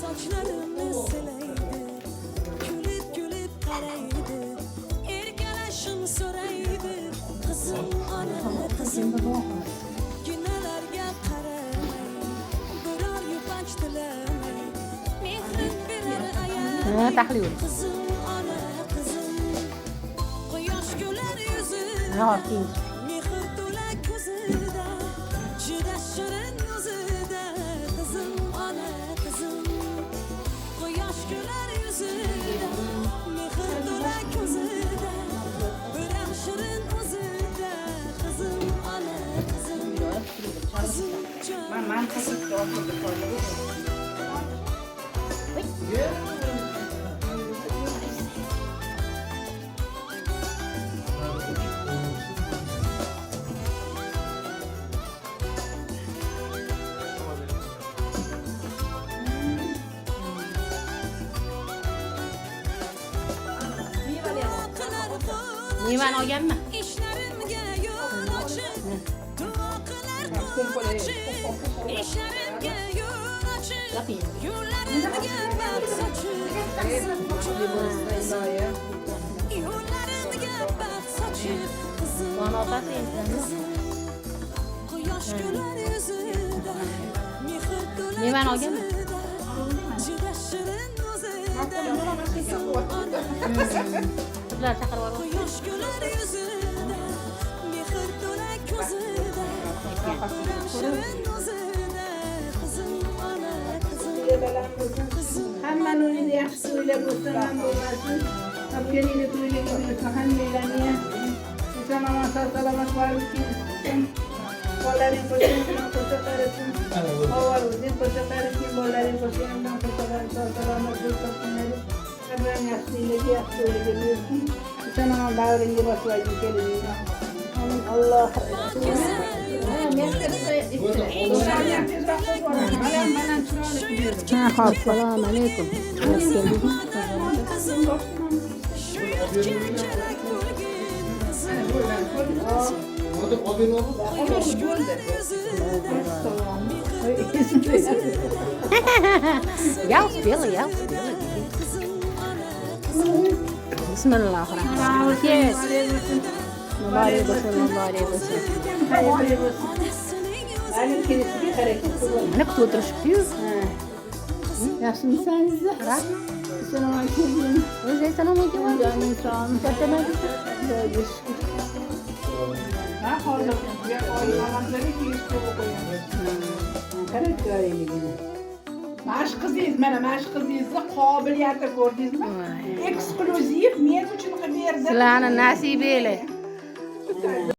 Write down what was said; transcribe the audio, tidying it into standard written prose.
Saçlarını sileydi, gülüp gülüp karaydı, ergeleşim soraydı, kızım ana kızım. Günelerge karamay, birer yupanç dilemay, mehrin birer ayay, kızım ana kızım. Koyaş güler yüzüde, mehir dolar gözüde, juda şirin yüzüde, kızım ana kızım. Koyaş güler yüzüde, mehir dolar gözüde, birer şirin yüzüde, kızım ana kızım. Kızım can. Niman olganmi? İşlerimge yol açık, dua qilar qo'l ochib. İşlerimge yol açık, yo'llarimga baxt sochib. Yo'llarimga baxt sochib, qizim ona qizim. Quyosh kular yuzida, mehr to'lar Niman olganmi? juda shirin o'zida, qizim ona. Ular chaqirib yubordi. Quyosh kular yuzida, mehr to'lar ko'zida, shirin o'zida, qizim ona qizim. Qizim Hammani uyida yaxshi to'ylab bo'lsin, ham bo'lmasin. Topganingni to'ylaga buyursin, hammanglarni. Eson omon sog' salomat borlik kelsin. Bolalaring qo'shnilar qo'sha qarasin. Avval o'zing qo'sha qarasin, bolalaring qo'shnilar qo'sha qarasin. Sog' salomat bo'lsinlar. Hammaning yaxshiligiga yaxshi to'ylaga buyursin. Eson omon bag'ringga bosib olgin keliningni. Amin. Alloh Xo'p, assalomu alaykum. Я успела. Bismillahirrahmanirrahim. Mübarek olsun. Mana kutib o'tirishibdi-yu. Yaxshimisiz? Assalomu alaykum. O'zi assalomu alaykum. Jonim sog'. Ha, hozir oilalarga kelish qo'yaman. Mashq qizingiz, mana mashq qizingizni qobiliyati ko'rdingizmi? Eksklyuziv men uchun qilib berdi. Sizlarni nasibangiz.